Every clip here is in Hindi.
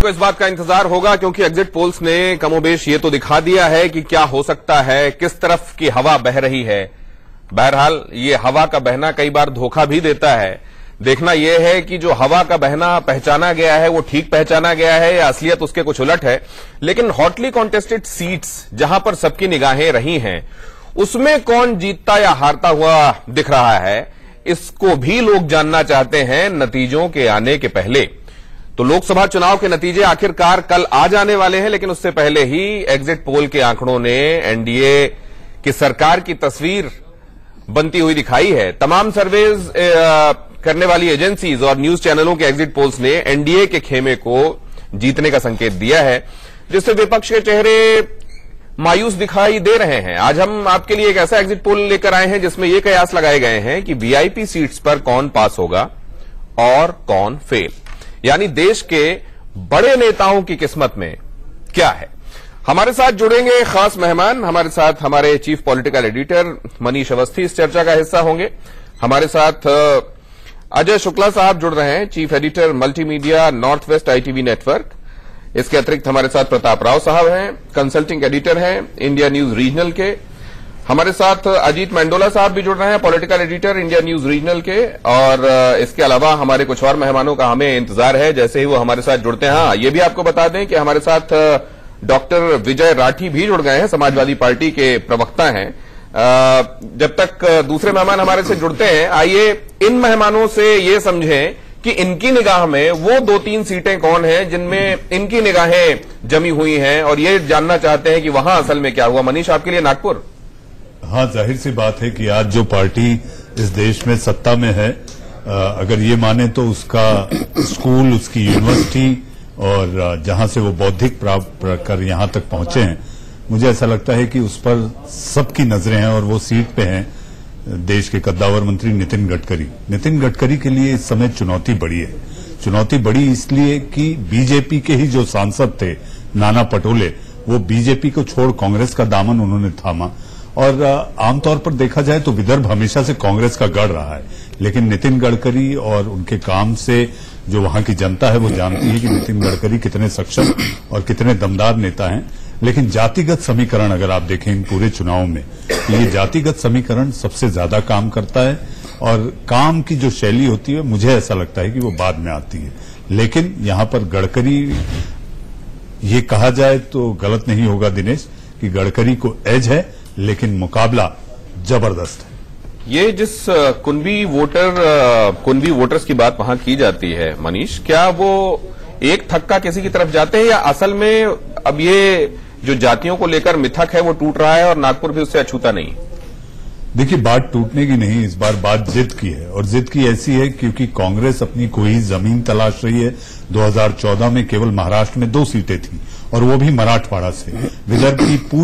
सबको इस बात का इंतजार होगा क्योंकि एग्जिट पोल्स ने कमोबेश ये तो दिखा दिया है कि क्या हो सकता है, किस तरफ की हवा बह रही है। बहरहाल ये हवा का बहना कई बार धोखा भी देता है। देखना यह है कि जो हवा का बहना पहचाना गया है वो ठीक पहचाना गया है या असलियत उसके कुछ उलट है। लेकिन हॉटली कॉन्टेस्टेड सीट्स जहां पर सबकी निगाहें रही हैं, उसमें कौन जीतता या हारता हुआ दिख रहा है, इसको भी लोग जानना चाहते हैं नतीजों के आने के पहले। तो लोकसभा चुनाव के नतीजे आखिरकार कल आ जाने वाले हैं, लेकिन उससे पहले ही एग्जिट पोल के आंकड़ों ने एनडीए की सरकार की तस्वीर बनती हुई दिखाई है। तमाम सर्वेज करने वाली एजेंसीज और न्यूज चैनलों के एग्जिट पोल्स ने एनडीए के खेमे को जीतने का संकेत दिया है, जिससे विपक्ष के चेहरे मायूस दिखाई दे रहे हैं। आज हम आपके लिए एक ऐसा एग्जिट पोल लेकर आए हैं जिसमें यह कयास लगाए गए हैं कि वीआईपी सीट्स पर कौन पास होगा और कौन फेल, यानी देश के बड़े नेताओं की किस्मत में क्या है। हमारे साथ जुड़ेंगे खास मेहमान। हमारे साथ हमारे chief political editor Manish Awasthi इस चर्चा का हिस्सा होंगे। हमारे साथ अजय शुक्ला साहब जुड़ रहे हैं, chief editor multimedia north west ITV network. इसके अतिरिक्त हमारे साथ प्रताप राव साहब हैं, कंसल्टिंग एडिटर हैं इंडिया न्यूज रीजनल के। हमारे साथ अजीत मंडोला साहब भी जुड़ रहे हैं, political editor India news regional के। और इसके अलावा हमारे कुछ और मेहमानों का हमें इंतजार है, जैसे ही वो हमारे साथ जुड़ते हैं। हाँ, ये भी आपको बता दें कि हमारे साथ डॉक्टर विजय राठी भी जुड़ गए हैं, समाजवादी पार्टी के प्रवक्ता हैं। जब तक दूसरे मेहमान हमारे से जुड़ते हैं, आइए इन मेहमानों से ये समझें कि इनकी निगाह में वो 2-3 सीटें कौन हैं जिनमें इनकी निगाहें जमी हुई हैं, और ये जानना चाहते हैं कि वहां असल में क्या हुआ। मनीष, आपके लिए नागपुर। हाँ, जाहिर सी बात है कि आज जो पार्टी इस देश में सत्ता में है, अगर ये माने तो उसका स्कूल, उसकी यूनिवर्सिटी और जहां से वो बौद्धिक प्राप्त कर यहां तक पहुंचे हैं, मुझे ऐसा लगता है कि उस पर सबकी नजरें हैं। और वो सीट पे हैं देश के कद्दावर मंत्री नितिन गडकरी। नितिन गडकरी के लिए इस समय चुनौती बड़ी है। चुनौती बड़ी इसलिए कि बीजेपी के ही जो सांसद थे नाना पटोले, वो बीजेपी को छोड़ कांग्रेस का दामन उन्होंने थामा। और आमतौर पर देखा जाए तो विदर्भ हमेशा से कांग्रेस का गढ़ रहा है, लेकिन नितिन गडकरी और उनके काम से जो वहां की जनता है वो जानती है कि नितिन गडकरी कितने सक्षम और कितने दमदार नेता हैं। लेकिन जातिगत समीकरण अगर आप देखें इन पूरे चुनाव में, तो ये जातिगत समीकरण सबसे ज्यादा काम करता है। और काम की जो शैली होती है, मुझे ऐसा लगता है कि वो बाद में आती है। लेकिन यहां पर गडकरी, ये कहा जाए तो गलत नहीं होगा दिनेश कि गडकरी को एज है, लेकिन मुकाबला जबरदस्त है। ये जिस कुनबी वोटर्स की बात वहां की जाती है मनीष, क्या वो एक थक्का किसी की तरफ जाते हैं या असल में अब ये जो जातियों को लेकर मिथक है वो टूट रहा है और नागपुर भी उससे अछूता नहीं? देखिए, बात टूटने की नहीं, इस बार बात जिद की है। और जिद की ऐसी है क्योंकि कांग्रेस अपनी कोई जमीन तलाश रही है। 2014 में केवल महाराष्ट्र में 2 सीटें थी, और वो भी मराठवाड़ा से। विदर्भ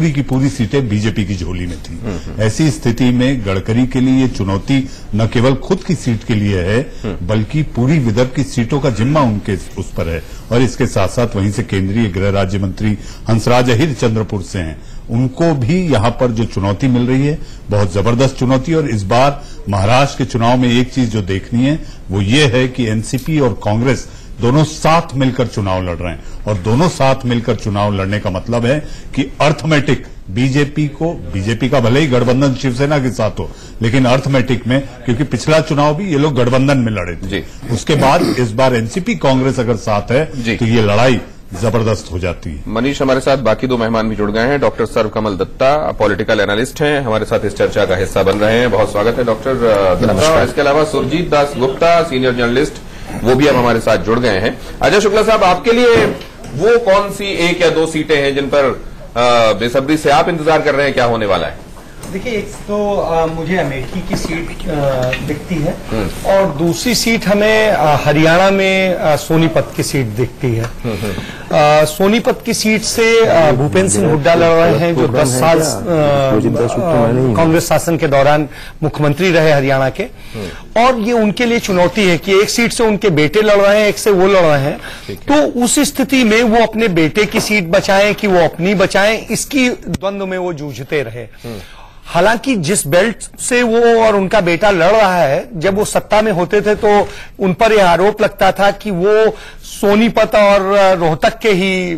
की पूरी सीटें बीजेपी की झोली में थी। ऐसी स्थिति में गडकरी के लिए ये चुनौती न केवल खुद की सीट के लिए है, बल्कि पूरी विदर्भ की सीटों का जिम्मा उनके उस पर है। और इसके साथ साथ वहीं से केंद्रीय गृह राज्य मंत्री हंसराज अहिर चंद्रपुर से हैं, उनको भी यहां पर जो चुनौती मिल रही है बहुत जबरदस्त चुनौती। और इस बार महाराष्ट्र के चुनाव में एक चीज जो देखनी है वो ये है कि एनसीपी और कांग्रेस दोनों साथ मिलकर चुनाव लड़ रहे हैं। और दोनों साथ मिलकर चुनाव लड़ने का मतलब है कि अर्थमेटिक बीजेपी का भले ही गठबंधन शिवसेना के साथ हो, लेकिन अर्थमेटिक में, क्योंकि पिछला चुनाव भी ये लोग गठबंधन में लड़े थे, उसके बाद इस बार एनसीपी कांग्रेस अगर साथ है तो ये लड़ाई जबरदस्त हो जाती है। मनीष, हमारे साथ बाकी 2 मेहमान भी जुड़ गए हैं। डॉक्टर सर्वकमल दत्ता, पॉलिटिकल एनालिस्ट हैं, हमारे साथ इस चर्चा का हिस्सा बन रहे हैं। बहुत स्वागत है डॉक्टर दत्ता। इसके अलावा सुरजीत दास गुप्ता, सीनियर जर्नलिस्ट, वो भी अब हमारे साथ जुड़ गए हैं। अजय शुक्ला साहब, आपके लिए वो कौन सी 1 या 2 सीटें हैं जिन पर बेसब्री से आप इंतजार कर रहे हैं, क्या होने वाला है? देखिए, एक तो मुझे अमेठी की सीट दिखती है, और दूसरी सीट हमें हरियाणा में सोनीपत की सीट दिखती है। सोनीपत की सीट से भूपेंद्र सिंह हुड्डा लड़ रहे हैं, जो 10 साल कांग्रेस शासन के दौरान मुख्यमंत्री रहे हरियाणा के। और ये उनके लिए चुनौती है कि एक सीट से उनके बेटे लड़ रहे हैं, एक से वो लड़ रहे हैं। तो उस स्थिति में वो अपने बेटे की सीट बचाएं कि वो अपनी बचाएं, इसकी द्वंद्व में वो जूझते रहे। हालांकि जिस बेल्ट से वो और उनका बेटा लड़ रहा है, जब वो सत्ता में होते थे तो उन पर यह आरोप लगता था कि वो सोनीपत और रोहतक के ही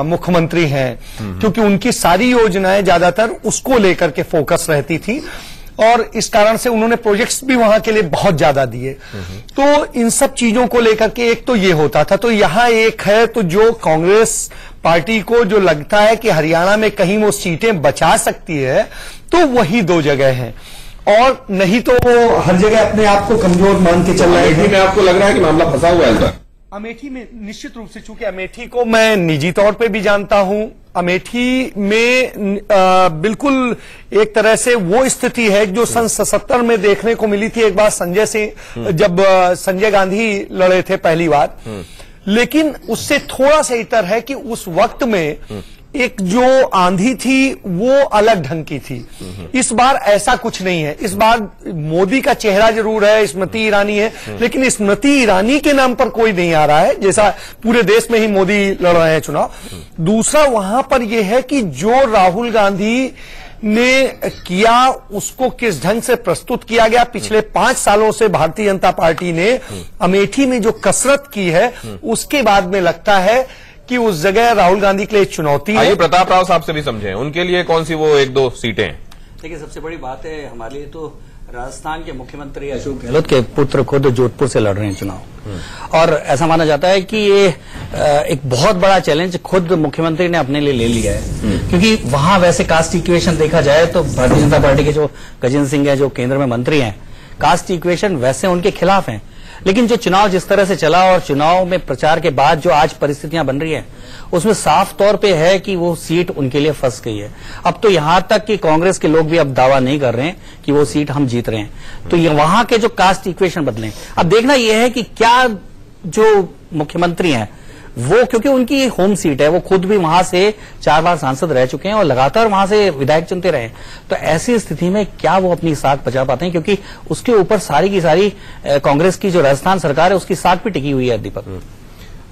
मुख्यमंत्री हैं, क्योंकि उनकी सारी योजनाएं ज्यादातर उसको लेकर के फोकस रहती थी और इस कारण से उन्होंने प्रोजेक्ट्स भी वहां के लिए बहुत ज्यादा दिए। तो इन सब चीजों को लेकर के एक तो ये होता था। तो यहां एक है, तो जो कांग्रेस पार्टी को जो लगता है कि हरियाणा में कहीं वो सीटें बचा सकती है, तो वही दो जगह हैं, और नहीं तो वो हर जगह अपने आप को कमजोर मान के चल रहे हैं। में आपको लग रहा है कि मामला फंसा हुआ है सर? अमेठी में निश्चित रूप से, चूंकि अमेठी को मैं निजी तौर पे भी जानता हूं, अमेठी में बिल्कुल एक तरह से वो स्थिति है जो सन 77 में देखने को मिली थी एक बार संजय सिंह, जब संजय गांधी लड़े थे पहली बार। लेकिन उससे थोड़ा सा इतर है कि उस वक्त में एक जो आंधी थी वो अलग ढंग की थी। इस बार ऐसा कुछ नहीं है। इस बार मोदी का चेहरा जरूर है, स्मृति ईरानी है, लेकिन स्मृति ईरानी के नाम पर कोई नहीं आ रहा है, जैसा पूरे देश में ही मोदी लड़ रहे हैं चुनाव। दूसरा वहां पर यह है कि जो राहुल गांधी ने किया उसको किस ढंग से प्रस्तुत किया गया। पिछले 5 सालों से भारतीय जनता पार्टी ने अमेठी में जो कसरत की है, उसके बाद में लगता है कि उस जगह राहुल गांधी के लिए चुनौती है। आइए प्रताप राव साहब से भी समझें, उनके लिए कौन सी वो 1-2 सीटें हैं? देखिए, सबसे बड़ी बात है हमारे लिए तो राजस्थान के मुख्यमंत्री अशोक गहलोत के पुत्र खुद जोधपुर से लड़ रहे हैं चुनाव, और ऐसा माना जाता है कि ये एक बहुत बड़ा चैलेंज खुद मुख्यमंत्री ने अपने लिए ले लिया है, क्योंकि वहां वैसे कास्ट इक्वेशन देखा जाए तो भारतीय जनता पार्टी के जो गजेंद्र सिंह है, जो केंद्र में मंत्री हैं, कास्ट इक्वेशन वैसे उनके खिलाफ हैं। लेकिन जो चुनाव जिस तरह से चला और चुनाव में प्रचार के बाद जो आज परिस्थितियां बन रही है, उसमें साफ तौर पे है कि वो सीट उनके लिए फंस गई है। अब तो यहां तक कि कांग्रेस के लोग भी अब दावा नहीं कर रहे हैं कि वो सीट हम जीत रहे हैं। तो ये वहां के जो कास्ट इक्वेशन बदले, अब देखना यह है कि क्या जो मुख्यमंत्री हैं वो, क्योंकि उनकी होम सीट है, वो खुद भी वहां से 4 बार सांसद रह चुके हैं और लगातार वहां से विधायक चुनते रहे, तो ऐसी स्थिति में क्या वो अपनी साख बचा पाते हैं? क्योंकि उसके ऊपर सारी की सारी कांग्रेस की जो राजस्थान सरकार है उसकी साख भी टिकी हुई है। दीपक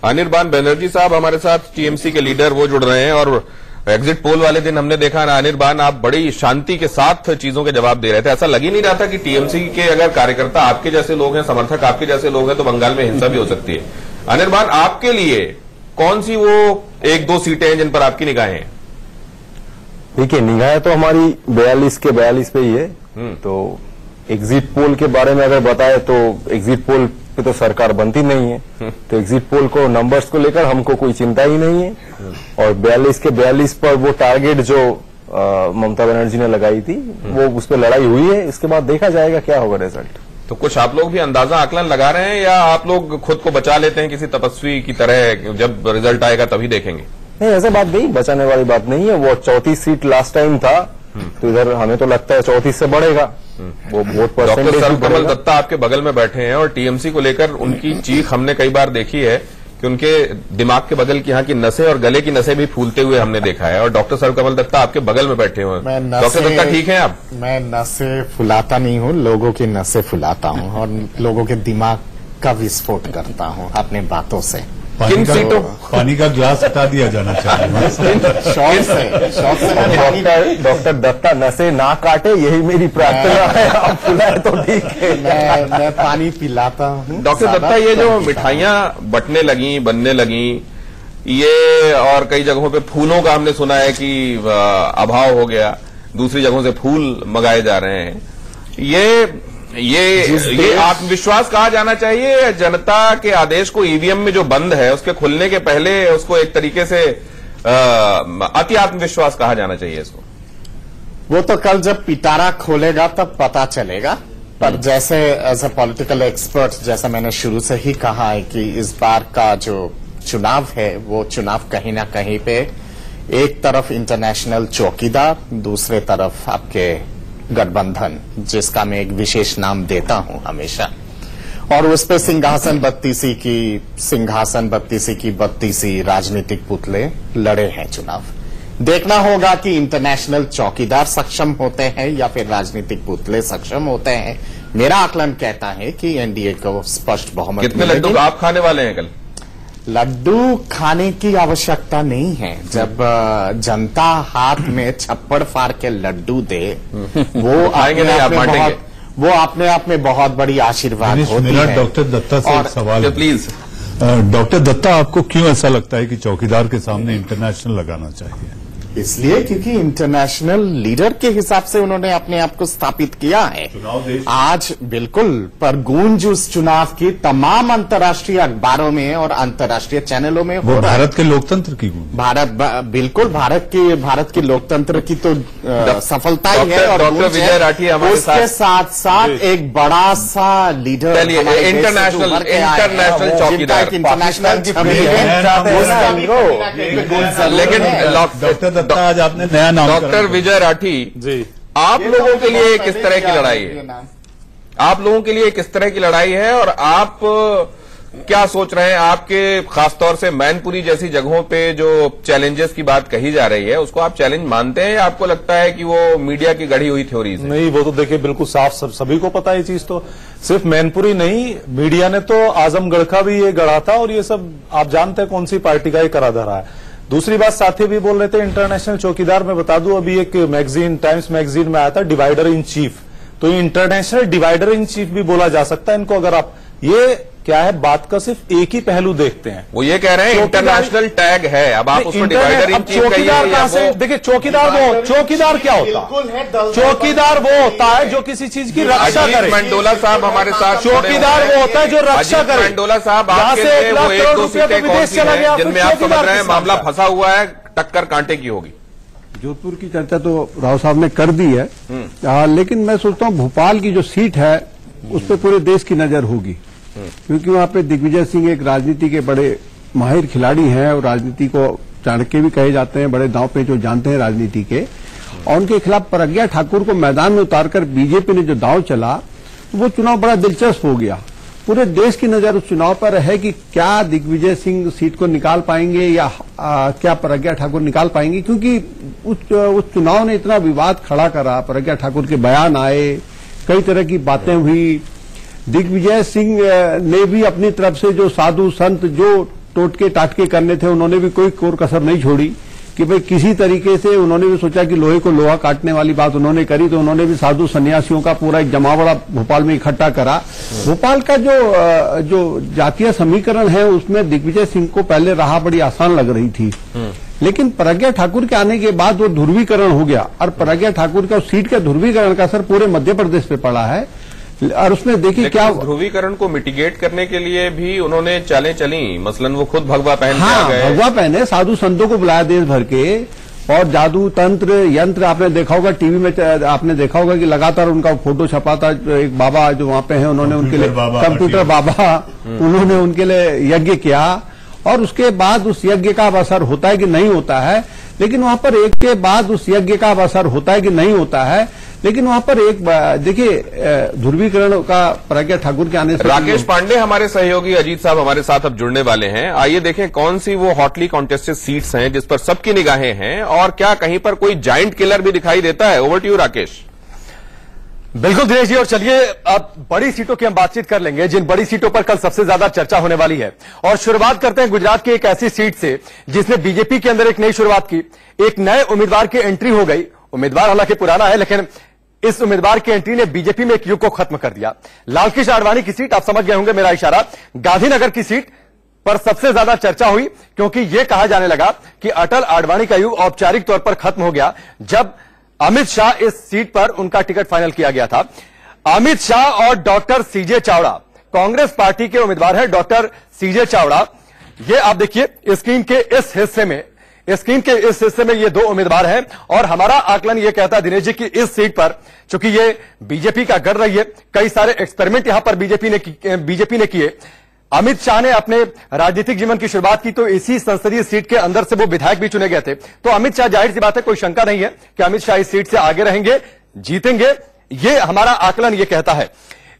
अनिर्बान बनर्जी साहब हमारे साथ, टीएमसी के लीडर, वो जुड़ रहे हैं, और एग्जिट पोल वाले दिन हमने देखा ना अनिर्बान, आप बड़ी शांति के साथ चीजों के जवाब दे रहे थे। ऐसा लग ही नहीं रहा था कि टीएमसी के अगर कार्यकर्ता आपके जैसे लोग हैं, समर्थक आपके जैसे लोग हैं, तो बंगाल में हिंसा भी हो सकती है। अनिर्बान, आपके लिए कौन सी वो 1-2 सीटें हैं जिन पर आपकी निगाहें हैं? देखिए, निगाहें तो हमारी 42 के 42 पे ही है। तो एग्जिट पोल के बारे में अगर बताए तो एग्जिट पोल पे तो सरकार बनती नहीं है, तो एग्जिट पोल को, नंबर्स को लेकर हमको कोई चिंता ही नहीं है। और 42 के 42 पर वो टारगेट जो ममता बनर्जी ने लगाई थी, वो उस पर लड़ाई हुई है। इसके बाद देखा जाएगा क्या होगा रिजल्ट। तो कुछ आप लोग भी अंदाजा आकलन लगा रहे हैं, या आप लोग खुद को बचा लेते हैं किसी तपस्वी की तरह, जब रिजल्ट आएगा तभी देखेंगे? नहीं, ऐसा बात नहीं, बचाने वाली बात नहीं है। वो 34 सीट लास्ट टाइम था, तो इधर हमें तो लगता है 34 से बढ़ेगा वो वोट परसेंटेज। डॉक्टर सर्वकमल दत्ता आपके बगल में बैठे हैं, और टीएमसी को लेकर उनकी चीख हमने कई बार देखी है कि उनके दिमाग के बगल की यहाँ की नसें और गले की नसें भी फूलते हुए हमने देखा है, और डॉक्टर सर्वकमल दत्ता आपके बगल में बैठे हुए हैं। डॉक्टर दत्ता, ठीक है आप? मैं नसें फुलाता नहीं हूँ, लोगों की नसें फुलाता हूँ और लोगों के दिमाग का विस्फोट करता हूँ अपने बातों से। किन सीटों? पानी का ग्लास हटा दिया जाना चाहिए। शौक से डॉक्टर दत्ता नसें ना काटे, यही मेरी प्रार्थना है। आप फुलाए तो ठीक है। मैं पानी पिलाता हूँ। डॉक्टर दत्ता, ये जो मिठाइयां बटने लगी, बनने लगी, ये और कई जगहों पे फूलों का हमने सुना है कि अभाव हो गया, दूसरी जगहों से फूल मंगाए जा रहे हैं, ये आत्मविश्वास कहा जाना चाहिए? जनता के आदेश को ईवीएम में जो बंद है उसके खुलने के पहले उसको एक तरीके से अति आत्मविश्वास कहा जाना चाहिए इसको? वो तो कल जब पिटारा खोलेगा तब पता चलेगा। पर जैसे एज ए पॉलिटिकल एक्सपर्ट, जैसा मैंने शुरू से ही कहा है कि इस बार का जो चुनाव है वो चुनाव कहीं ना कहीं पे एक तरफ इंटरनेशनल चौकीदार, दूसरे तरफ आपके गठबंधन, जिसका मैं एक विशेष नाम देता हूं हमेशा, और उस पे सिंहासन बत्तीसी की 32 राजनीतिक पुतले लड़े हैं चुनाव। देखना होगा कि इंटरनेशनल चौकीदार सक्षम होते हैं या फिर राजनीतिक पुतले सक्षम होते हैं। मेरा आकलन कहता है कि एनडीए को स्पष्ट बहुमत। कितने लड्डू आप खाने वाले हैं कल? लड्डू खाने की आवश्यकता नहीं है। जब जनता हाथ में छप्पड़ फाड़ के लड्डू दे, वो अपने आप में बहुत बड़ी आशीर्वाद होती है। डॉक्टर दत्ता से एक सवाल प्लीज। डॉक्टर दत्ता, आपको क्यों ऐसा लगता है कि चौकीदार के सामने इंटरनेशनल लगाना चाहिए? इसलिए क्योंकि इंटरनेशनल लीडर के हिसाब से उन्होंने अपने आप को स्थापित किया है। आज बिल्कुल, पर गूंज उस चुनाव की तमाम अंतर्राष्ट्रीय अखबारों में और अंतर्राष्ट्रीय चैनलों में हो रहा है। भारत के लोकतंत्र की गूंज, बिल्कुल भारत की लोकतंत्र की तो सफलता ही है। और डॉक्टर विजय राठी हमारे उसके साथ साथ एक बड़ा सा लीडर इंटरनेशनल चौकीदार, इंटरनेशनल, लेकिन आज आपने नया नाम डॉक्टर विजय राठी जी, आप लोगों के लिए किस तरह की लड़ाई है? आप लोगों के लिए किस तरह की लड़ाई है और आप क्या सोच रहे हैं? आपके खासतौर से मैनपुरी जैसी जगहों पे जो चैलेंजेस की बात कही जा रही है, उसको आप चैलेंज मानते हैं या आपको लगता है कि वो मीडिया की गढ़ी हुई थ्योरीज है? नहीं, वो तो देखिए बिल्कुल साफ सभी को पता है ये चीज। तो सिर्फ मैनपुरी नहीं, मीडिया ने तो आजमगढ़ का भी ये गढ़ा था और ये सब आप जानते हैं कौन सी पार्टी का ये करा धरा है। दूसरी बात साथी भी बोल रहे थे इंटरनेशनल चौकीदार। मैं बता दूं, अभी एक मैगजीन, टाइम्स मैगजीन में आया था डिवाइडर इन चीफ। तो इंटरनेशनल डिवाइडर इन चीफ भी बोला जा सकता है इनको। अगर आप ये क्या है, बात का सिर्फ एक ही पहलू देखते हैं। वो ये कह रहे हैं इंटरनेशनल टैग है, अब आप उसको डिवाइडर इन चीफ चौकीदार कहां से? देखिए चौकीदार क्या होता है? चौकीदार वो होता है जो किसी चीज की रक्षा करे। मंडोला साहब हमारे साथ, चौकीदार वो होता है जो रक्षा करे। मंडोला साहब, आपके लिए वो 1-2 सीटें कौन सी हैं जिनमें आप समझ रहे हैं मामला फंसा हुआ है, टक्कर कांटे की होगी? जोधपुर की चर्चा तो राव साहब ने कर दी है, लेकिन मैं सोचता हूं भोपाल की जो सीट है उस पर पूरे देश की नजर होगी, क्योंकि वहां पे दिग्विजय सिंह एक राजनीति के बड़े माहिर खिलाड़ी हैं और राजनीति को चाणक्य भी कहे जाते हैं, बड़े दांव पे जो जानते हैं राजनीति के। और उनके खिलाफ प्रज्ञा ठाकुर को मैदान में उतारकर बीजेपी ने जो दांव चला, तो वो चुनाव बड़ा दिलचस्प हो गया। पूरे देश की नजर उस चुनाव पर है कि क्या दिग्विजय सिंह सीट को निकाल पाएंगे या क्या प्रज्ञा ठाकुर निकाल पाएंगे, क्योंकि उस चुनाव ने इतना विवाद खड़ा करा। प्रज्ञा ठाकुर के बयान आए, कई तरह की बातें हुई। दिग्विजय सिंह ने भी अपनी तरफ से जो साधु संत जो टोटके टाटके करने थे, उन्होंने भी कोई कोर कसर नहीं छोड़ी कि भाई किसी तरीके से उन्होंने भी सोचा कि लोहे को लोहा काटने वाली बात उन्होंने करी, तो उन्होंने भी साधु सन्यासियों का पूरा एक जमावड़ा भोपाल में इकट्ठा करा। भोपाल का जो जातीय समीकरण है उसमें दिग्विजय सिंह को पहले राह बड़ी आसान लग रही थी, लेकिन प्रज्ञा ठाकुर के आने के बाद वो ध्रुवीकरण हो गया और प्रज्ञा ठाकुर का सीट के ध्रुवीकरण का असर पूरे मध्य प्रदेश पे पड़ा है। और उसमें देखिए क्या ध्रुवीकरण को मिटिगेट करने के लिए भी उन्होंने चालें चली, मसलन वो खुद भगवा पहन गए। भगवा पहने, साधु संतों को बुलाया देश भर के, और जादू तंत्र यंत्र आपने देखा होगा टीवी में, आपने देखा होगा कि लगातार उनका फोटो छपा था। एक बाबा जो वहां पे हैं, उन्होंने उनके लिए कंप्यूटर बाबा, उन्होंने उनके लिए यज्ञ किया और उसके बाद उस यज्ञ का असर होता है कि नहीं होता है। लेकिन वहां पर एक के बाद उस यज्ञ का असर होता है कि नहीं होता है, लेकिन वहां पर एक देखिए ध्रुवीकरण का प्रज्ञा ठाकुर के आने से। राकेश पांडे हमारे सहयोगी अजीत साहब हमारे साथ अब जुड़ने वाले हैं। आइए देखें कौन सी वो हॉटली कॉन्टेस्टेड सीट्स हैं जिस पर सबकी निगाहें हैं और क्या कहीं पर कोई जाइंट किलर भी दिखाई देता है। Over to you Rakesh. बिल्कुल दिनेश जी, और चलिए अब बड़ी सीटों की हम बातचीत कर लेंगे, जिन बड़ी सीटों पर कल सबसे ज्यादा चर्चा होने वाली है। और शुरुआत करते हैं गुजरात की एक ऐसी सीट से जिसने बीजेपी के अंदर एक नई शुरुआत की। एक नए उम्मीदवार की एंट्री हो गई। उम्मीदवार हालांकि पुराना है, लेकिन इस उम्मीदवार की एंट्री ने बीजेपी में एक युग को खत्म कर दिया। लालकृष्ण आडवाणी की सीट, आप समझ गए होंगे मेरा इशारा, गांधीनगर की सीट पर सबसे ज्यादा चर्चा हुई, क्योंकि यह कहा जाने लगा कि अटल आडवाणी का युग औपचारिक तौर पर खत्म हो गया जब अमित शाह इस सीट पर उनका टिकट फाइनल किया गया था। अमित शाह और डॉक्टर सीजे चावड़ा कांग्रेस पार्टी के उम्मीदवार हैं। डॉक्टर सीजे चावड़ा, ये आप देखिए स्क्रीन के इस हिस्से में ये दो उम्मीदवार हैं और हमारा आकलन ये कहता है दिनेश जी कि इस सीट पर, चूंकि ये बीजेपी का गढ़ रही है, कई सारे एक्सपेरिमेंट यहां पर बीजेपी ने किए। अमित शाह ने अपने राजनीतिक जीवन की शुरुआत की तो इसी संसदीय सीट के अंदर से वो विधायक भी चुने गए थे। तो अमित शाह, जाहिर सी बात है, कोई शंका नहीं है कि अमित शाह इस सीट से आगे रहेंगे, जीतेंगे, ये हमारा आकलन ये कहता है।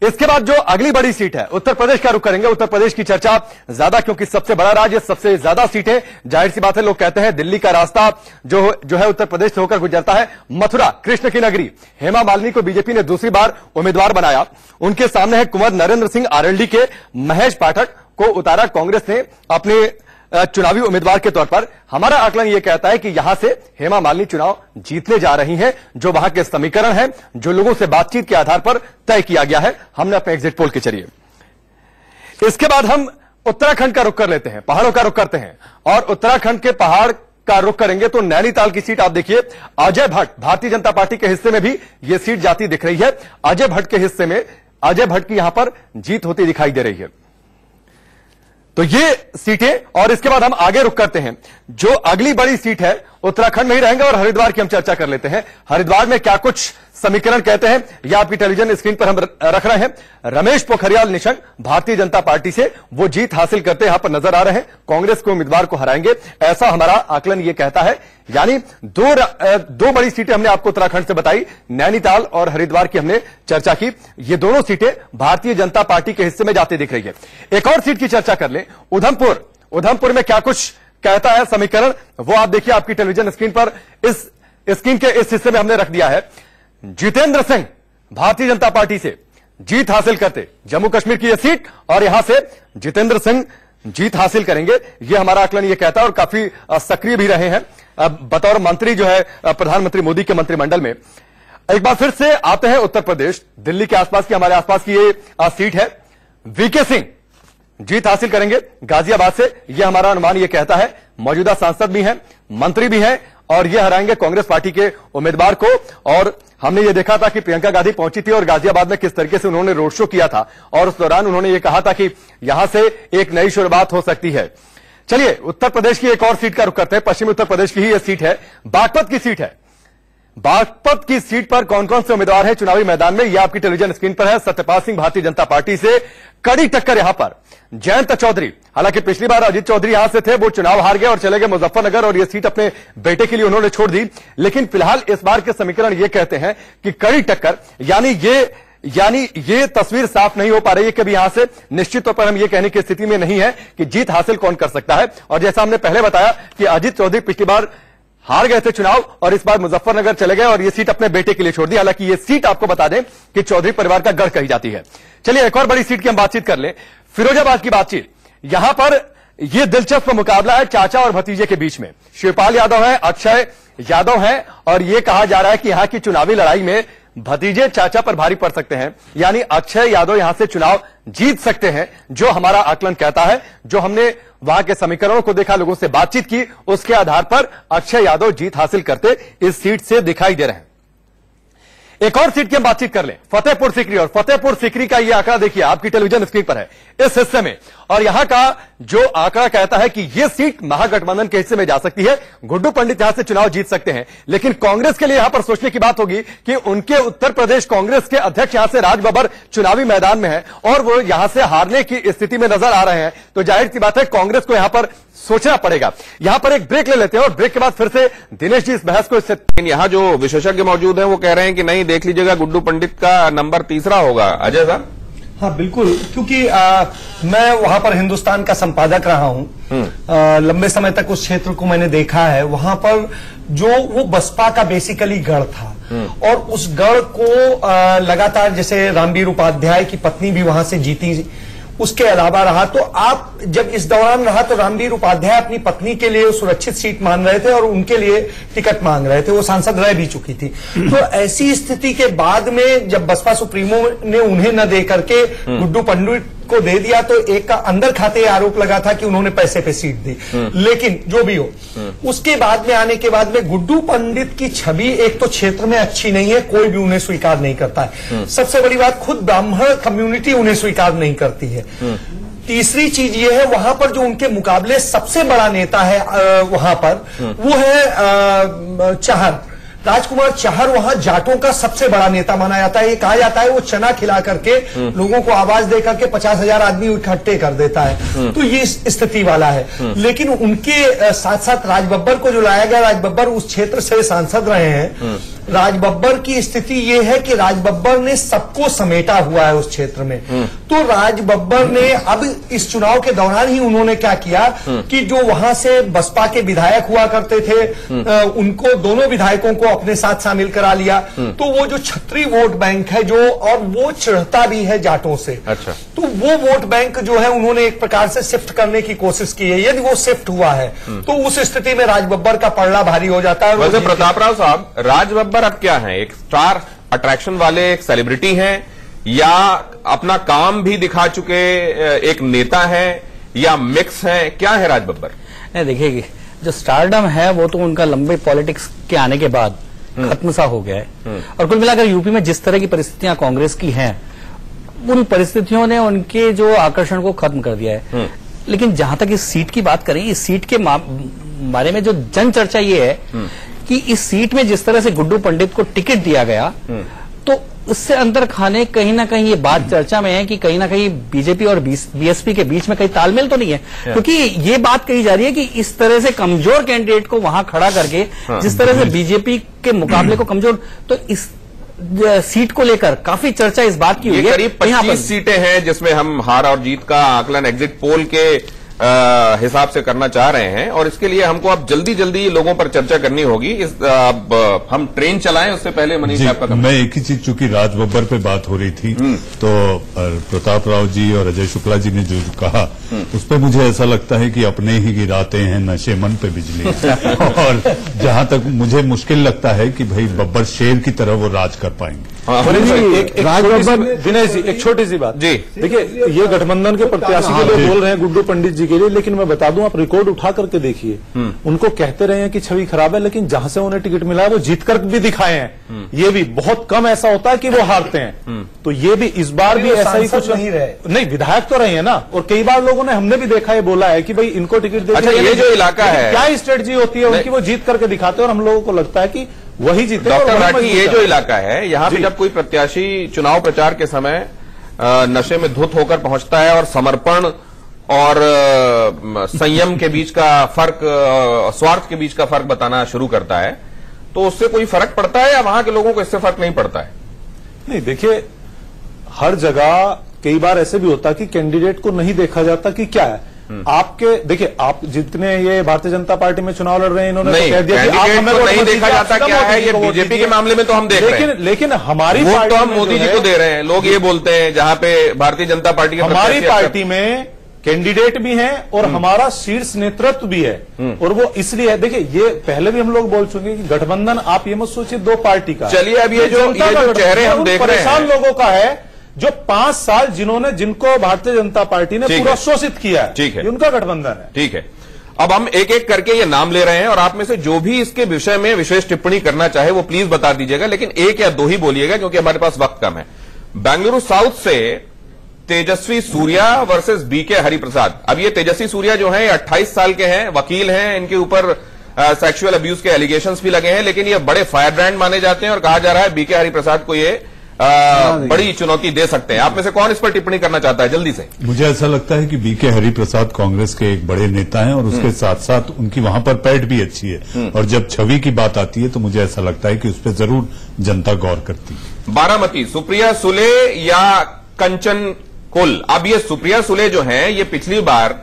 इसके बाद जो अगली बड़ी सीट है, उत्तर प्रदेश का रुख करेंगे। उत्तर प्रदेश की चर्चा ज्यादा, क्योंकि सबसे बड़ा राज्य, सबसे ज्यादा सीटें, जाहिर सी बात है, लोग कहते हैं दिल्ली का रास्ता जो है उत्तर प्रदेश से होकर गुजरता है। मथुरा, कृष्ण की नगरी, हेमा मालिनी को बीजेपी ने दूसरी बार उम्मीदवार बनाया। उनके सामने है कुंवर नरेंद्र सिंह आरएलडी के महेश पाठक, को उतारा कांग्रेस ने अपने चुनावी उम्मीदवार के तौर पर। हमारा आकलन यह कहता है कि यहां से हेमा मालिनी चुनाव जीतने जा रही हैं, जो वहां के समीकरण है, जो लोगों से बातचीत के आधार पर तय किया गया है हमने अपने एग्जिट पोल के जरिए। इसके बाद हम उत्तराखंड का रुख कर लेते हैं, पहाड़ों का रुख करते हैं, और उत्तराखंड के पहाड़ का रुख करेंगे तो नैनीताल की सीट आप देखिए, अजय भट्ट भारतीय जनता पार्टी के हिस्से में भी यह सीट जाती दिख रही है। अजय भट्ट के हिस्से में अजय भट्ट की यहां पर जीत होती दिखाई दे रही है। तो ये सीटें, और इसके बाद हम आगे रुख करते हैं। जो अगली बड़ी सीट है उत्तराखंड में ही रहेंगे और हरिद्वार की हम चर्चा कर लेते हैं। हरिद्वार में क्या कुछ समीकरण कहते हैं यह आपकी टेलीविजन स्क्रीन पर हम रख रहे हैं। रमेश पोखरियाल निशंक भारतीय जनता पार्टी से वो जीत हासिल करते यहां पर नजर आ रहे हैं, कांग्रेस के उम्मीदवार को हराएंगे, ऐसा हमारा आकलन ये कहता है। यानी दो बड़ी सीटें हमने आपको उत्तराखंड से बताई, नैनीताल और हरिद्वार की हमने चर्चा की। ये दोनों सीटें भारतीय जनता पार्टी के हिस्से में जाती दिख रही है। एक और सीट की चर्चा कर लें, उधमपुर में क्या कुछ कहता है समीकरण, वो आप देखिए आपकी टेलीविजन स्क्रीन पर। इस स्क्रीन के इस हिस्से में हमने रख दिया है, जितेंद्र सिंह भारतीय जनता पार्टी से जीत हासिल करते जम्मू कश्मीर की यह सीट, और यहां से जितेंद्र सिंह जीत हासिल करेंगे, यह हमारा आकलन यह कहता है। और काफी सक्रिय भी रहे हैं बतौर मंत्री जो है प्रधानमंत्री मोदी के मंत्रिमंडल में। एक बार फिर से आते हैं उत्तर प्रदेश, दिल्ली के आसपास की, हमारे आसपास की ये सीट है। वीके सिंह जीत हासिल करेंगे गाजियाबाद से, यह हमारा अनुमान यह कहता है। मौजूदा सांसद भी हैं, मंत्री भी हैं, और यह हराएंगे कांग्रेस पार्टी के उम्मीदवार को। और हमने ये देखा था कि प्रियंका गांधी पहुंची थी और गाजियाबाद में किस तरीके से उन्होंने रोड शो किया था, और उस दौरान उन्होंने ये कहा था कि यहां से एक नई शुरुआत हो सकती है। चलिए उत्तर प्रदेश की एक और सीट का रुख करते हैं, पश्चिमी उत्तर प्रदेश की ही यह सीट है, बागपत की सीट है। बागपत की सीट पर कौन कौन से उम्मीदवार हैं चुनावी मैदान में, यह आपकी टेलीविजन स्क्रीन पर है। सत्यपाल सिंह भारतीय जनता पार्टी से, कड़ी टक्कर यहां पर जयंत चौधरी, हालांकि पिछली बार अजीत चौधरी यहां से थे, वो चुनाव हार गए और चले गए मुजफ्फरनगर, और यह सीट अपने बेटे के लिए उन्होंने छोड़ दी। लेकिन फिलहाल इस बार के समीकरण ये कहते हैं कि कड़ी टक्कर, यानी ये तस्वीर साफ नहीं हो पा रही है कि यहां से निश्चित तौर पर हम ये कहने की स्थिति में नहीं है कि जीत हासिल कौन कर सकता है। और जैसा हमने पहले बताया कि अजीत चौधरी पिछली बार हार गए थे चुनाव और इस बार मुजफ्फरनगर चले गए और ये सीट अपने बेटे के लिए छोड़ दी। हालांकि ये सीट आपको बता दें कि चौधरी परिवार का गढ़ कही जाती है। चलिए एक और बड़ी सीट की हम बातचीत कर लें, फिरोजाबाद की बातचीत। यहां पर यह दिलचस्प मुकाबला है चाचा और भतीजे के बीच में। शिवपाल यादव है, अक्षय यादव है, और यह कहा जा रहा है कि यहां की चुनावी लड़ाई में भतीजे चाचा पर भारी पड़ सकते हैं, यानी अक्षय यादव यहां से चुनाव जीत सकते हैं, जो हमारा आकलन कहता है। जो हमने वहां के समीकरणों को देखा, लोगों से बातचीत की, उसके आधार पर अक्षय यादव जीत हासिल करते इस सीट से दिखाई दे रहे हैं। एक और सीट की हम बातचीत कर लें, फतेहपुर सीकरी, और फतेहपुर सीकरी का यह आंकड़ा देखिए आपकी टेलीविजन स्क्रीन पर है इस हिस्से में, और यहां का जो आंकड़ा कहता है कि यह सीट महागठबंधन के हिस्से में जा सकती है। गुड्डू पंडित यहां से चुनाव जीत सकते हैं, लेकिन कांग्रेस के लिए यहां पर सोचने की बात होगी कि उनके उत्तर प्रदेश कांग्रेस के अध्यक्ष यहां से राज बब्बर चुनावी मैदान में है और वो यहां से हारने की स्थिति में नजर आ रहे हैं। तो जाहिर सी बात है कांग्रेस को यहां पर सोचना पड़ेगा। यहां पर एक ब्रेक ले लेते हैं और ब्रेक के बाद फिर से दिनेश जी इस बहस को यहां जो विशेषज्ञ मौजूद हैं वो कह रहे हैं कि नहीं, देख लीजिएगा गुड्डू पंडित का नंबर तीसरा होगा। अजय साहब? हाँ बिल्कुल, क्योंकि मैं वहां पर हिंदुस्तान का संपादक रहा हूं, लंबे समय तक उस क्षेत्र को मैंने देखा है। वहां पर जो वो बसपा का बेसिकली गढ़ था, और उस गढ़ को लगातार, जैसे रामवीर उपाध्याय की पत्नी भी वहां से जीती, उसके अलावा रहा। तो आप जब इस दौरान रहा तो रामवीर उपाध्याय अपनी पत्नी के लिए सुरक्षित सीट मान रहे थे और उनके लिए टिकट मांग रहे थे, वो सांसद रह भी चुकी थी। तो ऐसी स्थिति के बाद में जब बसपा सुप्रीमो ने उन्हें न दे करके गुड्डू पंडित को दे दिया, तो एक का अंदर खाते आरोप लगा था कि उन्होंने पैसे पे सीट दी। लेकिन जो भी हो, उसके बाद में आने के बाद में गुड्डू पंडित की छवि एक तो क्षेत्र में अच्छी नहीं है, कोई भी उन्हें स्वीकार नहीं करता है। सबसे बड़ी बात, खुद ब्राह्मण कम्युनिटी उन्हें स्वीकार नहीं करती है। तीसरी चीज ये है, वहां पर जो उनके मुकाबले सबसे बड़ा नेता है वहां पर, वो है चाहर, राजकुमार चाहर वहां जाटों का सबसे बड़ा नेता माना जाता है। ये कहा जाता है वो चना खिला करके लोगों को आवाज दे करके 50,000 आदमी इकट्ठे कर देता है। तो ये स्थिति वाला है। लेकिन उनके साथ साथ राज बब्बर को जो लाया गया, राज बब्बर उस क्षेत्र से सांसद रहे हैं, राजबब्बर की स्थिति ये है कि राजबब्बर ने सबको समेटा हुआ है उस क्षेत्र में। तो राजबब्बर ने अब इस चुनाव के दौरान ही उन्होंने क्या किया कि जो वहां से बसपा के विधायक हुआ करते थे उनको, दोनों विधायकों को अपने साथ शामिल करा लिया। तो वो जो छत्री वोट बैंक है जो, और वो चिढ़ता भी है जाटों से। अच्छा। तो वो वोट बैंक जो है उन्होंने एक प्रकार से शिफ्ट करने की कोशिश की है। यदि वो शिफ्ट हुआ है तो उस स्थिति में राजबब्बर का पलड़ा भारी हो जाता है। वैसे प्रताप राव साहब, राजबब्बर अब क्या है? एक स्टार अट्रैक्शन वाले एक सेलिब्रिटी हैं, या अपना काम भी दिखा चुके एक नेता है, या मिक्स है? क्या है राजबब्बर? नहीं, देखिए, जो स्टारडम है वो तो उनका लंबे पॉलिटिक्स के आने के बाद खत्म सा हो गया है। और कुल मिलाकर यूपी में जिस तरह की परिस्थितियां कांग्रेस की हैं, उन परिस्थितियों ने उनके जो आकर्षण को खत्म कर दिया है। लेकिन जहां तक इस सीट की बात करें, इस सीट के बारे में जो जन चर्चा ये है कि इस सीट में जिस तरह से गुड्डू पंडित को टिकट दिया गया, तो उससे अंदर खाने कहीं ना कहीं ये बात चर्चा में है कि कहीं ना कहीं बीजेपी और बीएसपी के बीच में कहीं तालमेल तो नहीं है। क्योंकि ये बात कही जा रही है कि इस तरह से कमजोर कैंडिडेट को वहां खड़ा करके, जिस तरह से बीजेपी के मुकाबले को कमजोर, तो इस सीट को लेकर काफी चर्चा इस बात की हुई है। करीब 25 सीटें हैं जिसमें हम हार और जीत का आकलन एग्जिट पोल के हिसाब से करना चाह रहे हैं, और इसके लिए हमको अब जल्दी जल्दी लोगों पर चर्चा करनी होगी। अब हम ट्रेन चलाएं उससे पहले मनीष आपका। मैं एक ही चीज, चूंकि राजबब्बर पे बात हो रही थी, तो प्रताप राव जी और अजय शुक्ला जी ने जो कहा उस पर मुझे ऐसा लगता है कि अपने ही गिराते हैं नशे मन पे बिजली। और जहां तक मुझे मुश्किल लगता है कि भाई बब्बर शेर की तरह वो राज कर पाएंगे। दिनेश जी, एक छोटी सी बात जी, देखिए, ये गठबंधन के प्रत्याशी के लिए बोल रहे हैं, गुड्डू पंडित जी के लिए, लेकिन मैं बता दूं, आप रिकॉर्ड उठा करके देखिए, उनको कहते रहे हैं कि छवि खराब है, लेकिन जहां से उन्हें टिकट मिला है वो जीत कर भी दिखाए हैं। ये भी बहुत कम ऐसा होता है कि वो हारते हैं। तो ये भी इस बार भी ऐसा ही कुछ नहीं, विधायक तो रहे हैं ना, और कई बार लोगों ने, हमने भी देखा है, बोला है कि भाई इनको टिकट दे। अच्छा, ये जो इलाका है, क्या स्ट्रेटजी होती है उनकी, वो जीत करके दिखाते हैं और हम लोगों को लगता है कि वही जीते। डॉक्टर राठी, ये जो इलाका है, यहाँ पे जब कोई प्रत्याशी चुनाव प्रचार के समय नशे में धुत होकर पहुंचता है और समर्पण और संयम के बीच का फर्क, स्वार्थ के बीच का फर्क बताना शुरू करता है, तो उससे कोई फर्क पड़ता है या वहां के लोगों को इससे फर्क नहीं पड़ता है? नहीं, देखिए, हर जगह कई बार ऐसे भी होता है कि कैंडिडेट को नहीं देखा जाता कि क्या है। आपके, देखिए, आप जितने ये भारतीय जनता पार्टी में चुनाव लड़ रहे हैं, इन्होंने नहीं, तो कह दिया कि आप हमें नहीं देखा जाता क्या है। ये बीजेपी के मामले में तो हम देख रहे हैं, लेकिन हमारी वोट तो हम मोदी जी को दे रहे हैं। लोग ये बोलते हैं, जहां पे भारतीय जनता पार्टी के, हमारी पार्टी में कैंडिडेट भी हैं और हमारा शीर्ष नेतृत्व भी है, और वो इसलिए है। देखिए, ये पहले भी हम लोग बोल चुके हैं कि गठबंधन, आप ये मत सोचिए 2 पार्टी का। चलिए, अब ये जो चेहरे हम देख रहे हैं, परेशान लोगों का है, जो 5 साल जिनको भारतीय जनता पार्टी ने पूरा शोषित किया है, ठीक है, उनका गठबंधन है। ठीक है। अब हम एक एक करके ये नाम ले रहे हैं, और आप में से जो भी इसके विषय में विशेष टिप्पणी करना चाहे वो प्लीज बता दीजिएगा, लेकिन 1 या 2 ही बोलिएगा क्योंकि हमारे पास वक्त कम है। बेंगलुरु साउथ से तेजस्वी सूर्या वर्सेस बीके हरिप्रसाद। अब ये तेजस्वी सूर्या जो है 28 साल के हैं, वकील हैं, इनके ऊपर सेक्सुअल अब्यूज के एलिगेशंस भी लगे हैं, लेकिन ये बड़े फायर ब्रांड माने जाते हैं और कहा जा रहा है बीके हरिप्रसाद को ये बड़ी चुनौती दे सकते हैं। आप में से कौन इस पर टिप्पणी करना चाहता है जल्दी से? मुझे ऐसा लगता है कि बीके हरिप्रसाद कांग्रेस के एक बड़े नेता हैं और उसके साथ साथ उनकी वहां पर पैठ भी अच्छी है, और जब छवि की बात आती है तो मुझे ऐसा लगता है कि उस पर जरूर जनता गौर करती है। बारामती, सुप्रिया सुले या कंचन कुल? अब ये सुप्रिया सुले जो हैं, ये पिछली बार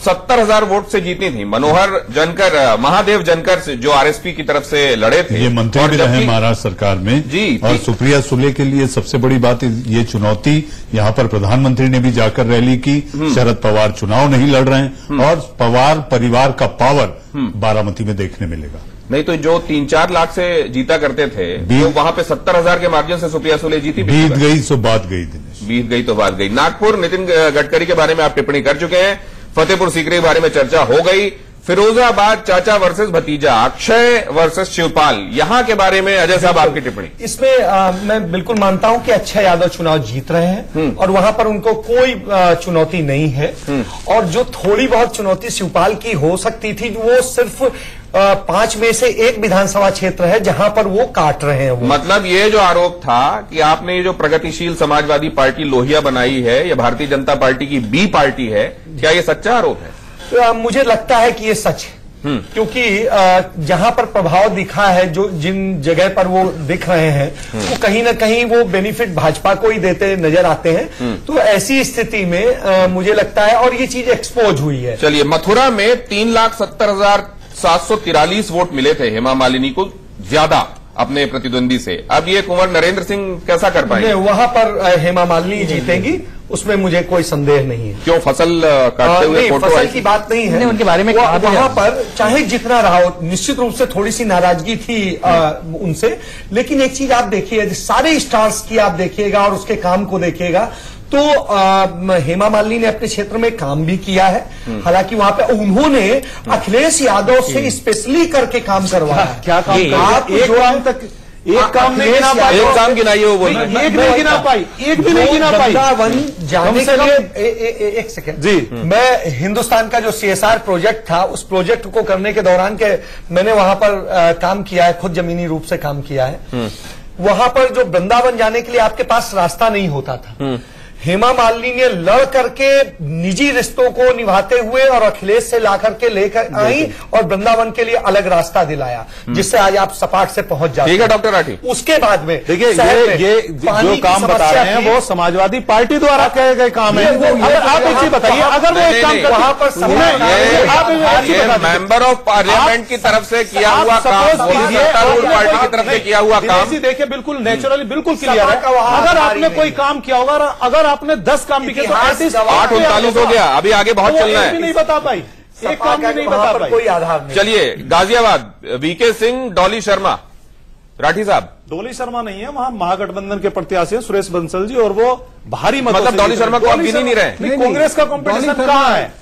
70,000 वोट से जीती थी। मनोहर जनकर, महादेव जनकर से जो आरएसपी की तरफ से लड़े थे, ये मंत्री भी रहे महाराष्ट्र सरकार में जी। और सुप्रिया सुले के लिए सबसे बड़ी बात ये चुनौती, यहाँ पर प्रधानमंत्री ने भी जाकर रैली की, शरद पवार चुनाव नहीं लड़ रहे हैं, और पवार परिवार का पावर बारामती में देखने मिलेगा। नहीं तो जो 3-4 लाख से जीता करते थे, तो वहां पे 70,000 के मार्जिन से सुप्रिया सुले जीती। बीत गई सो बात गई दिनेश, बीत गई तो बात गई। नागपुर, नितिन गडकरी के बारे में आप टिप्पणी कर चुके हैं। फतेहपुर सीकरी के बारे में चर्चा हो गई। फिरोजाबाद, चाचा वर्सेस भतीजा, अक्षय वर्सेस शिवपाल, यहां के बारे में अजय साहब आपकी टिप्पणी? इसमें मैं बिल्कुल मानता हूं कि अक्षय यादव चुनाव जीत रहे हैं और वहां पर उनको कोई चुनौती नहीं है, और जो थोड़ी बहुत चुनौती शिवपाल की हो सकती थी, वो सिर्फ 5 में से 1 विधानसभा क्षेत्र है जहां पर वो काट रहे हैं। मतलब ये जो आरोप था कि आपने ये जो प्रगतिशील समाजवादी पार्टी लोहिया बनाई है, ये भारतीय जनता पार्टी की बी पार्टी है, क्या ये सच्चा आरोप है? मुझे लगता है कि ये सच है। क्योंकि जहां पर प्रभाव दिखा है, जो जिन जगह पर वो दिख रहे हैं, वो कहीं ना कहीं वो बेनिफिट भाजपा को ही देते नजर आते हैं। तो ऐसी स्थिति में मुझे लगता है, और ये चीज एक्सपोज हुई है। चलिए, मथुरा में 3,70,743 वोट मिले थे हेमा मालिनी को ज्यादा अपने प्रतिद्वंदी से। अब ये कुंवर नरेंद्र सिंह कैसा कर पाएंगे? वहां पर हेमा मालिनी जीतेंगी, उसमें मुझे कोई संदेह नहीं है। क्यों? फसल काटते हुए फोटो फसल की बात नहीं है, उनके बारे में वहां पर चाहे जितना रहा हो, निश्चित रूप से थोड़ी सी नाराजगी थी उनसे। लेकिन एक चीज आप देखिए, सारे स्टार्स की आप देखिएगा और उसके काम को देखिएगा तो हेमा मालिनी ने अपने क्षेत्र में काम भी किया है। हालांकि वहां पे उन्होंने अखिलेश यादव से स्पेशली करके काम करवाया। क्या काम? एक काम तक एक काम नहीं गिना पाई। एक काम गिनाइए, वो बोल रहे हैं। एक नहीं गिना पाई, एक भी नहीं गिना पाई। वृंदावन जाने के लिए एक सेकेंड जी, मैं हिंदुस्तान का जो CSR प्रोजेक्ट था, उस प्रोजेक्ट को करने के दौरान के मैंने वहां पर काम किया है, खुद जमीनी रूप से काम किया है। वहां पर जो वृंदावन जाने के लिए आपके पास रास्ता नहीं होता था, हेमा मालिनी ने लड़ करके निजी रिश्तों को निभाते हुए और अखिलेश से ला करके लेकर आई और वृंदावन के लिए अलग रास्ता दिलाया, जिससे आज आप सपाट से पहुंच जाते हैं। ठीक है डॉक्टर राठी। उसके बाद में देखिए, ये जो काम बता रहे हैं वो समाजवादी पार्टी द्वारा कहे गए काम है। अगर आप एक चीज बताइए, अगर वो एक काम वहां पर मेंबर ऑफ पार्लियामेंट की तरफ से किया हुआ काम, सत्तारूढ़ पार्टी की तरफ से किया हुआ काम, देखिए बिल्कुल नेचुरली बिल्कुल क्लियर है। अगर आपने कोई काम किया होगा, अगर आपने 10 काम भी किए तो 8:39 हो गया, अभी आगे बहुत चलना है। नहीं बता पाई, एक काम भी नहीं बता पाई, कोई आधार नहीं। चलिए, गाजियाबाद वीके सिंह, डॉली शर्मा। राठी साहब, डोली शर्मा नहीं है, वहां महागठबंधन के प्रत्याशी है सुरेश बंसल जी, और वो भारी मतों मतलब से डॉली शर्मा को आप गिन ही नहीं रहे? नहीं, कांग्रेस का कंपटीशन कहां है?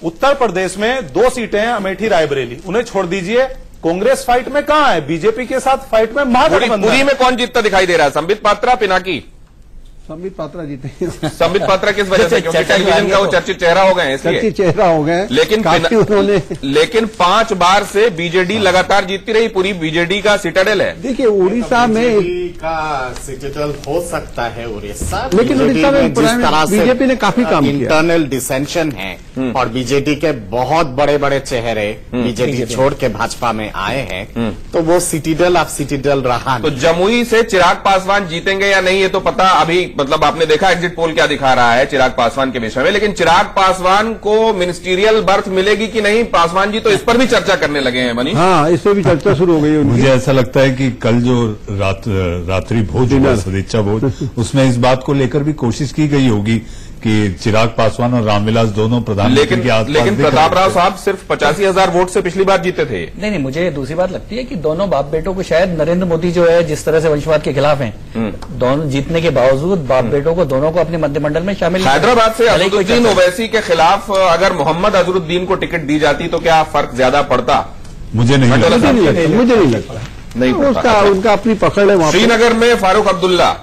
उत्तर प्रदेश में 2 सीटें हैं, अमेठी रायबरेली, उन्हें छोड़ दीजिए। कांग्रेस फाइट में कहां है? बीजेपी के साथ फाइट में महागठबंधन। पुरी में कौन जीतता दिखाई दे रहा है? संबित पात्रा, पिनाकी? संबित पात्रा जीते। संबित पात्रा किस वजह से? क्योंकि टेलीविजन का वो चर्चित चेहरा हो गए, इसलिए चर्चित चेहरा हो गए। लेकिन 5 बार से बीजेडी लगातार जीतती रही, पूरी बीजेडी का सिटाडेल है। देखिए, उड़ीसा में का सिटाडेल हो सकता है उड़ीसा, लेकिन उड़ीसा में जिस तरह से बीजेपी ने काफी काम किया। इंटरनल डिसेंशन है और बीजेडी के बहुत बड़े बड़े चेहरे बीजेडी छोड़ के भाजपा में आए हैं, तो वो सिटाडेल ऑफ सिटाडेल रहा। तो जमुई से चिराग पासवान जीतेंगे या नहीं, ये तो पता अभी, मतलब आपने देखा एग्जिट पोल क्या दिखा रहा है चिराग पासवान के विषय में, लेकिन चिराग पासवान को मिनिस्टीरियल बर्थ मिलेगी कि नहीं, पासवान जी तो इस पर भी चर्चा करने लगे हैं। मनीष, हाँ, इस पर भी चर्चा शुरू हो गई। मुझे ऐसा लगता है कि कल जो रात्रि भोज हुआ, सदिच्छा भोज, उसमें इस बात को लेकर भी कोशिश की गई होगी कि चिराग पासवान और रामविलास दोनों प्रधानमंत्री के आसपास। लेकिन प्रताप राव साहब सिर्फ 85,000 वोट से पिछली बार जीते थे। नहीं, मुझे दूसरी बात लगती है कि दोनों बाप बेटों को, शायद नरेंद्र मोदी जो है जिस तरह से वंशवाद के खिलाफ हैं, दोनों जीतने के बावजूद बाप बेटों को दोनों को अपने मंत्रिमंडल में शामिल। हैदराबाद से अजहरुद्दीन ओवैसी के खिलाफ अगर मोहम्मद अजहरुद्दीन को टिकट दी जाती तो क्या फर्क ज्यादा पड़ता? मुझे नहीं लगता। मुझे नहीं लगता, नहीं, उनका अपनी पकड़ है। श्रीनगर में फारूक अब्दुल्ला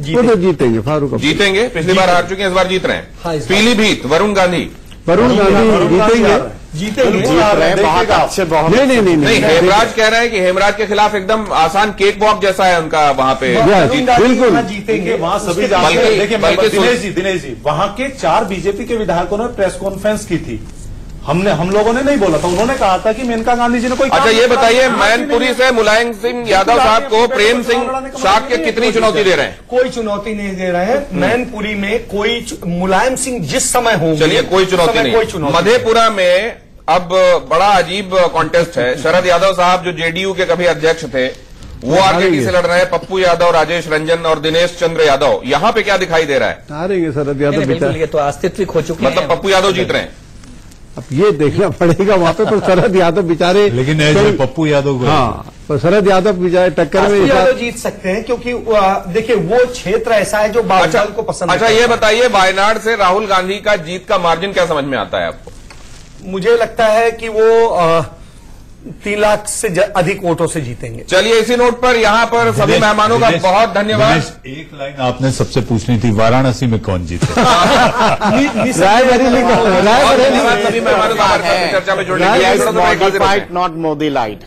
वो तो जीतेंगे, फारूक जीतेंगे, पिछली बार हार चुके हैं, इस बार जीत रहे हैं। पीलीभीत वरुण गांधी जीतेंगे, बहुत अच्छे, बहुत नहीं, हेमराज कह रहे हैं कि हेमराज के खिलाफ एकदम आसान केक वॉक जैसा है उनका वहां पे। बिल्कुल जीतेंगे, वहां सभी देखिए दिनेश जी, वहां के 4 बीजेपी के विधायकों ने प्रेस कॉन्फ्रेंस की थी। हम लोगों ने नहीं बोला था, उन्होंने कहा था कि मेनका गांधी जी ने कोई। अच्छा, ये बताइए, मैनपुरी से मुलायम सिंह यादव साहब को प्रेम सिंह शाह के कितनी चुनौती दे रहे हैं? कोई चुनौती नहीं दे रहे हैं। मैनपुरी में कोई मुलायम सिंह जिस समय होंगे, चलिए, कोई चुनौती नहीं। मधेपुरा में अब बड़ा अजीब कॉन्टेस्ट है। शरद यादव साहब जो जेडीयू के कभी अध्यक्ष थे, वो आरजेडी से लड़ रहे हैं। पप्पू यादव, राजेश रंजन और दिनेश चंद्र यादव। यहाँ पे क्या दिखाई दे रहा है? हारेंगे शरद यादव, ये तो अस्तित्व खो चुके हैं। मतलब पप्पू यादव जीत रहे हैं। अब ये देखना पड़ेगा वहां पे, पर शरद यादव बेचारे, लेकिन पप्पू यादव को, हाँ, पर शरद यादव बेचारे टक्कर में यादव जीत सकते हैं, क्योंकि देखिए वो क्षेत्र ऐसा है जो बादल को पसंद। अच्छा, ये बताइए, वायनाड से राहुल गांधी का जीत का मार्जिन क्या समझ में आता है आपको? मुझे लगता है कि वो 3 लाख से अधिक वोटों से जीतेंगे। चलिए, इसी नोट पर यहाँ पर सभी मेहमानों का बहुत धन्यवाद। एक लाइन आपने सबसे पूछनी थी, वाराणसी में कौन जीते? रायबरेली सभी मेहमानों का चर्चा में जुड़ने के लिए। Not Modi light.